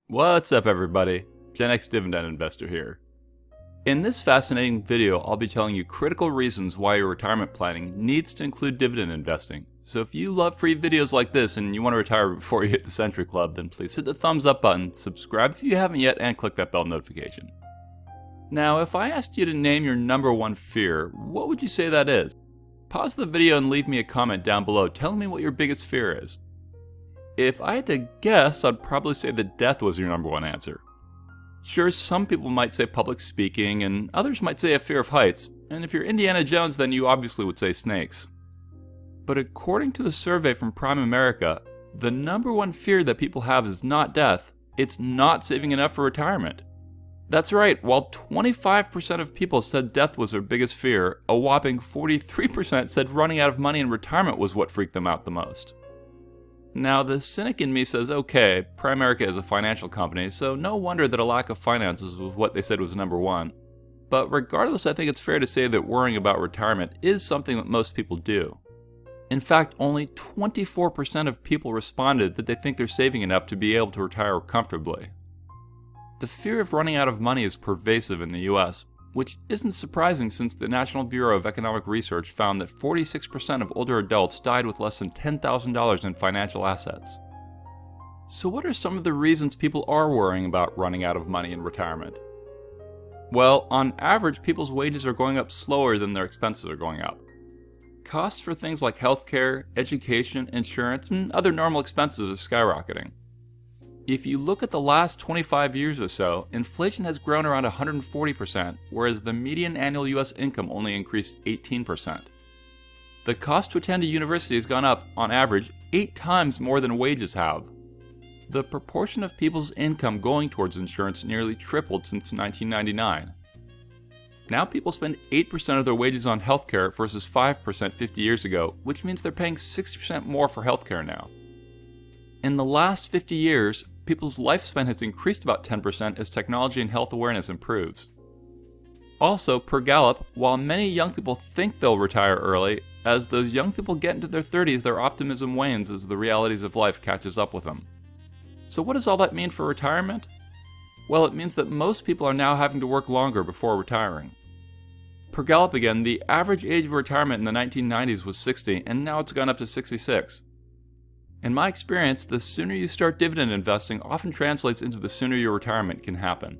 What's up everybody? GenExDividendInvestor here. In this fascinating video, I'll be telling you critical reasons why your retirement planning needs to include dividend investing. So if you love free videos like this and you want to retire before you hit the Century Club, then please hit the thumbs up button, subscribe if you haven't yet, and click that bell notification. Now, if I asked you to name your number one fear, what would you say that is? Pause the video and leave me a comment down below telling me what your biggest fear is. If I had to guess, I'd probably say that death was your number one answer. Sure, some people might say public speaking, and others might say a fear of heights, and if you're Indiana Jones, then you obviously would say snakes. But according to a survey from Prime America, the number one fear that people have is not death, it's not saving enough for retirement. That's right, while 25% of people said death was their biggest fear, a whopping 43% said running out of money in retirement was what freaked them out the most. Now, the cynic in me says, okay, Primerica is a financial company, so no wonder that a lack of finances was what they said was number one. But regardless, I think it's fair to say that worrying about retirement is something that most people do. In fact, only 24% of people responded that they think they're saving enough to be able to retire comfortably. The fear of running out of money is pervasive in the US, which isn't surprising since the National Bureau of Economic Research found that 46% of older adults died with less than $10,000 in financial assets. So what are some of the reasons people are worrying about running out of money in retirement? Well, on average, people's wages are going up slower than their expenses are going up. Costs for things like healthcare, education, insurance, and other normal expenses are skyrocketing. If you look at the last 25 years or so, inflation has grown around 140%, whereas the median annual US income only increased 18%. The cost to attend a university has gone up, on average, 8 times more than wages have. The proportion of people's income going towards insurance nearly tripled since 1999. Now people spend 8% of their wages on healthcare versus 5% 50 years ago, which means they're paying 60% more for healthcare now. In the last 50 years, people's lifespan has increased about 10% as technology and health awareness improves. Also, per Gallup, while many young people think they'll retire early, as those young people get into their 30s, their optimism wanes as the realities of life catches up with them. So what does all that mean for retirement? Well, it means that most people are now having to work longer before retiring. Per Gallup again, the average age of retirement in the 1990s was 60, and now it's gone up to 66. In my experience, the sooner you start dividend investing often translates into the sooner your retirement can happen.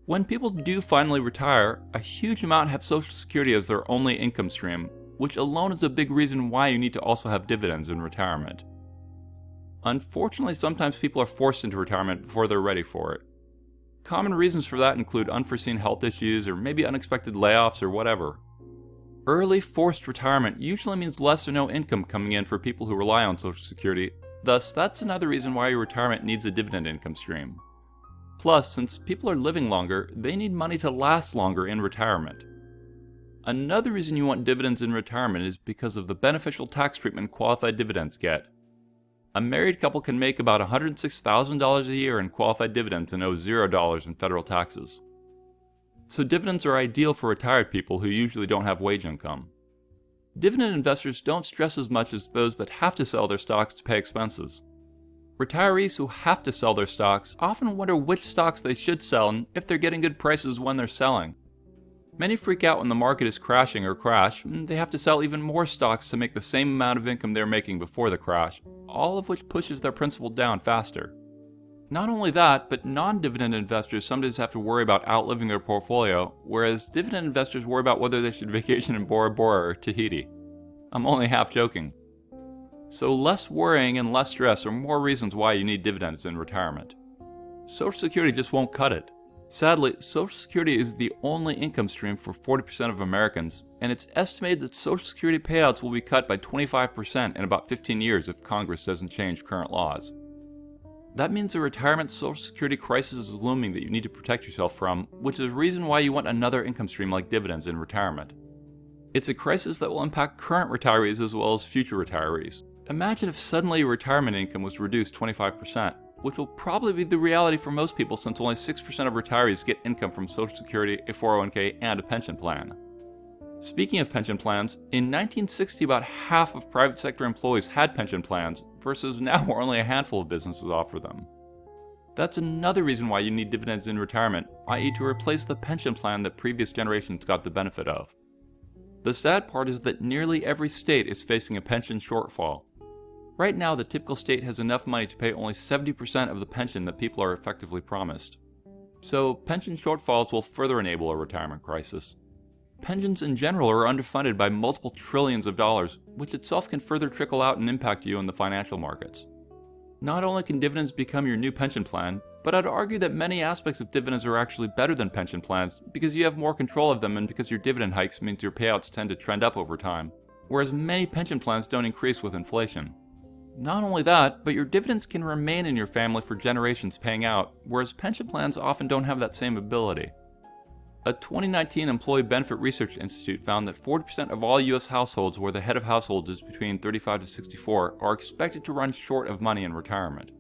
When people do finally retire, a huge amount have Social Security as their only income stream, which alone is a big reason why you need to also have dividends in retirement. Unfortunately, sometimes people are forced into retirement before they're ready for it. Common reasons for that include unforeseen health issues or maybe unexpected layoffs or whatever. Early forced retirement usually means less or no income coming in for people who rely on Social Security, thus that's another reason why your retirement needs a dividend income stream. Plus, since people are living longer, they need money to last longer in retirement. Another reason you want dividends in retirement is because of the beneficial tax treatment qualified dividends get. A married couple can make about $106,000 a year in qualified dividends and owe $0 in federal taxes. So dividends are ideal for retired people who usually don't have wage income. Dividend investors don't stress as much as those that have to sell their stocks to pay expenses. Retirees who have to sell their stocks often wonder which stocks they should sell and if they're getting good prices when they're selling. Many freak out when the market is crashing or crash, and they have to sell even more stocks to make the same amount of income they were making before the crash, all of which pushes their principal down faster. Not only that, but non-dividend investors sometimes have to worry about outliving their portfolio, whereas dividend investors worry about whether they should vacation in Bora Bora or Tahiti. I'm only half joking. So less worrying and less stress are more reasons why you need dividends in retirement. Social Security just won't cut it. Sadly, Social Security is the only income stream for 40% of Americans, and it's estimated that Social Security payouts will be cut by 25% in about 15 years if Congress doesn't change current laws. That means a retirement Social Security crisis is looming that you need to protect yourself from, which is a reason why you want another income stream like dividends in retirement. It's a crisis that will impact current retirees as well as future retirees. Imagine if suddenly your retirement income was reduced 25%, which will probably be the reality for most people since only 6% of retirees get income from Social Security, a 401k, and a pension plan. Speaking of pension plans, in 1960 about half of private sector employees had pension plans, versus now where only a handful of businesses offer them. That's another reason why you need dividends in retirement, i.e. to replace the pension plan that previous generations got the benefit of. The sad part is that nearly every state is facing a pension shortfall. Right now, the typical state has enough money to pay only 70% of the pension that people are effectively promised. So, pension shortfalls will further enable a retirement crisis. Pensions in general are underfunded by multiple trillions of dollars, which itself can further trickle out and impact you in the financial markets. Not only can dividends become your new pension plan, but I'd argue that many aspects of dividends are actually better than pension plans because you have more control of them and because your dividend hikes means your payouts tend to trend up over time, whereas many pension plans don't increase with inflation. Not only that, but your dividends can remain in your family for generations paying out, whereas pension plans often don't have that same ability. A 2019 Employee Benefit Research Institute found that 40% of all U.S. households where the head of household is between 35 to 64 are expected to run short of money in retirement.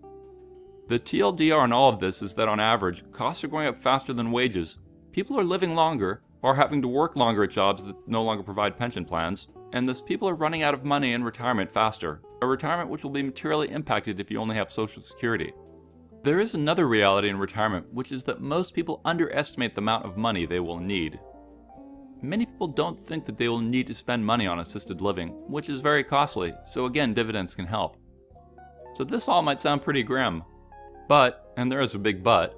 The TLDR on all of this is that on average, costs are going up faster than wages, people are living longer, are having to work longer at jobs that no longer provide pension plans, and thus people are running out of money in retirement faster, a retirement which will be materially impacted if you only have Social Security. There is another reality in retirement, which is that most people underestimate the amount of money they will need. Many people don't think that they will need to spend money on assisted living, which is very costly, so again, dividends can help. So this all might sound pretty grim. But, and there is a big but,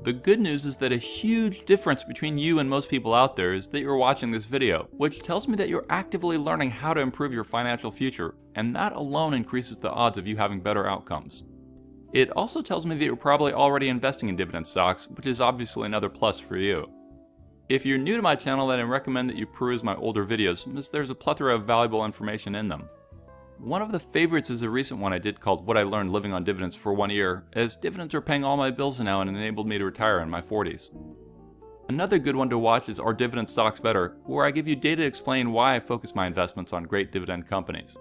the good news is that a huge difference between you and most people out there is that you're watching this video, which tells me that you're actively learning how to improve your financial future, and that alone increases the odds of you having better outcomes. It also tells me that you're probably already investing in dividend stocks, which is obviously another plus for you. If you're new to my channel, then I recommend that you peruse my older videos, as there's a plethora of valuable information in them. One of the favorites is a recent one I did called What I Learned Living on Dividends for 1 Year, as dividends are paying all my bills now and enabled me to retire in my 40s. Another good one to watch is Are Dividend Stocks Better?, where I give you data to explain why I focus my investments on great dividend companies.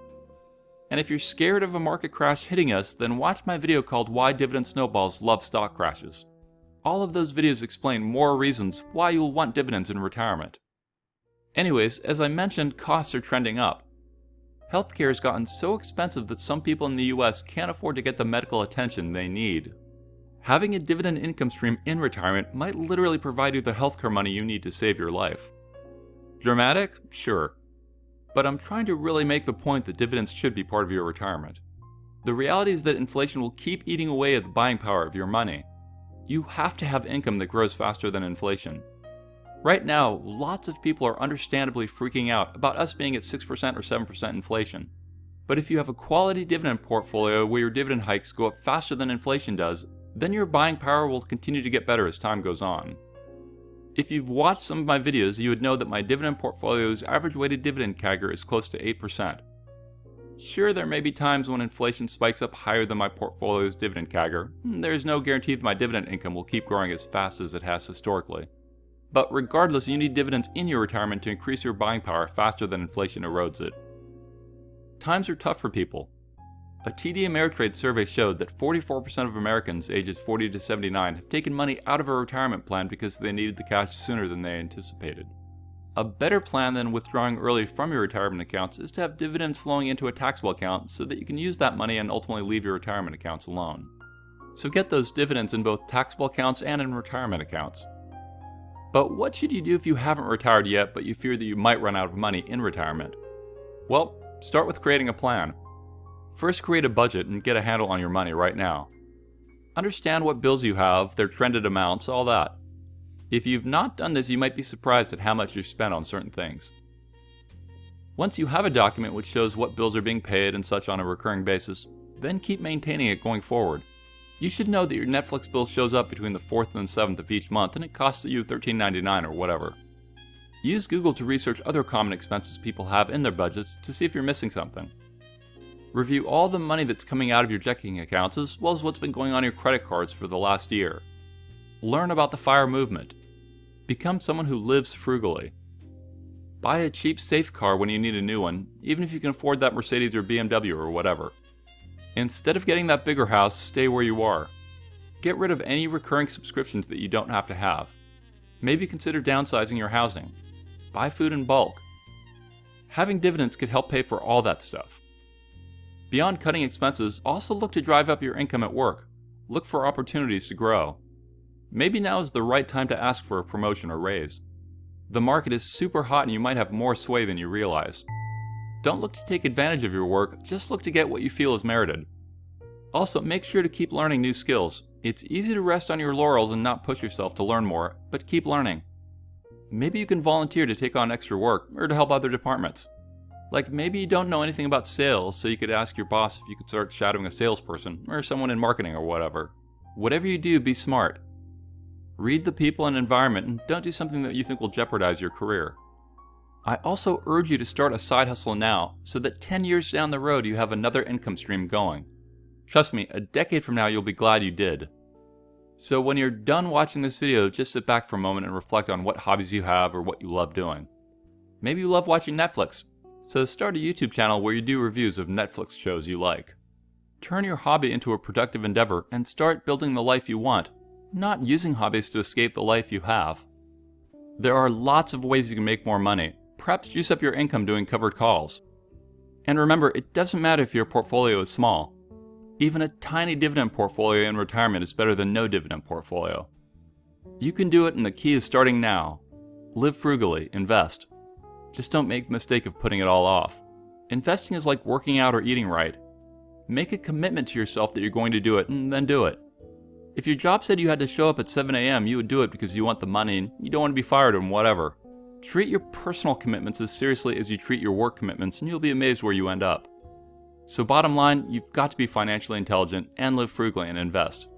And if you're scared of a market crash hitting us, then watch my video called Why Dividend Snowballs Love Stock Crashes. All of those videos explain more reasons why you'll want dividends in retirement. Anyways, as I mentioned, costs are trending up. Healthcare has gotten so expensive that some people in the US can't afford to get the medical attention they need. Having a dividend income stream in retirement might literally provide you the healthcare money you need to save your life. Dramatic? Sure. But I'm trying to really make the point that dividends should be part of your retirement. The reality is that inflation will keep eating away at the buying power of your money. You have to have income that grows faster than inflation. Right now, lots of people are understandably freaking out about us being at 6% or 7% inflation. But if you have a quality dividend portfolio where your dividend hikes go up faster than inflation does, then your buying power will continue to get better as time goes on. If you've watched some of my videos, you would know that my dividend portfolio's average weighted dividend CAGR is close to 8%. Sure, there may be times when inflation spikes up higher than my portfolio's dividend CAGR. There is no guarantee that my dividend income will keep growing as fast as it has historically. But regardless, you need dividends in your retirement to increase your buying power faster than inflation erodes it. Times are tough for people. A TD Ameritrade survey showed that 44% of Americans ages 40 to 79 have taken money out of a retirement plan because they needed the cash sooner than they anticipated. A better plan than withdrawing early from your retirement accounts is to have dividends flowing into a taxable account so that you can use that money and ultimately leave your retirement accounts alone. So get those dividends in both taxable accounts and in retirement accounts. But what should you do if you haven't retired yet but you fear that you might run out of money in retirement? Well, start with creating a plan. First, create a budget and get a handle on your money right now. Understand what bills you have, their trended amounts, all that. If you've not done this, you might be surprised at how much you spend on certain things. Once you have a document which shows what bills are being paid and such on a recurring basis, then keep maintaining it going forward. You should know that your Netflix bill shows up between the 4th and 7th of each month and it costs you $13.99 or whatever. Use Google to research other common expenses people have in their budgets to see if you're missing something. Review all the money that's coming out of your checking accounts as well as what's been going on your credit cards for the last year. Learn about the FIRE movement. Become someone who lives frugally. Buy a cheap, safe car when you need a new one, even if you can afford that Mercedes or BMW or whatever. Instead of getting that bigger house, stay where you are. Get rid of any recurring subscriptions that you don't have to have. Maybe consider downsizing your housing. Buy food in bulk. Having dividends could help pay for all that stuff. Beyond cutting expenses, also look to drive up your income at work. Look for opportunities to grow. Maybe now is the right time to ask for a promotion or raise. The market is super hot and you might have more sway than you realize. Don't look to take advantage of your work, just look to get what you feel is merited. Also, make sure to keep learning new skills. It's easy to rest on your laurels and not push yourself to learn more, but keep learning. Maybe you can volunteer to take on extra work or to help other departments. Like maybe you don't know anything about sales, so you could ask your boss if you could start shadowing a salesperson or someone in marketing or whatever. Whatever you do, be smart. Read the people and environment and don't do something that you think will jeopardize your career. I also urge you to start a side hustle now so that 10 years down the road you have another income stream going. Trust me, a decade from now you'll be glad you did. So when you're done watching this video, just sit back for a moment and reflect on what hobbies you have or what you love doing. Maybe you love watching Netflix, so start a YouTube channel where you do reviews of Netflix shows you like. Turn your hobby into a productive endeavor and start building the life you want, not using hobbies to escape the life you have. There are lots of ways you can make more money. Perhaps juice up your income doing covered calls. And remember, it doesn't matter if your portfolio is small. Even a tiny dividend portfolio in retirement is better than no dividend portfolio. You can do it, and the key is starting now. Live frugally, invest. Just don't make the mistake of putting it all off. Investing is like working out or eating right. Make a commitment to yourself that you're going to do it, and then do it. If your job said you had to show up at 7 a.m., you would do it because you want the money and you don't want to be fired and whatever. Treat your personal commitments as seriously as you treat your work commitments, and you'll be amazed where you end up. So bottom line, you've got to be financially intelligent and live frugally and invest.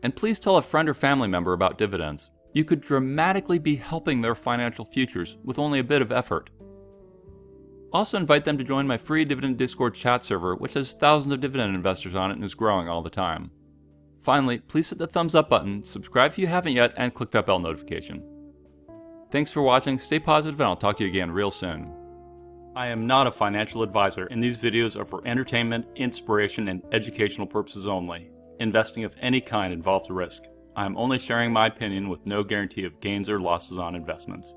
And please tell a friend or family member about dividends. You could dramatically be helping their financial futures with only a bit of effort. Also invite them to join my free Dividend Discord chat server, which has thousands of dividend investors on it and is growing all the time. Finally, please hit the thumbs up button, subscribe if you haven't yet, and click that bell notification. Thanks for watching, stay positive, and I'll talk to you again real soon. I am not a financial advisor, and these videos are for entertainment, inspiration, and educational purposes only. Investing of any kind involves risk. I am only sharing my opinion with no guarantee of gains or losses on investments.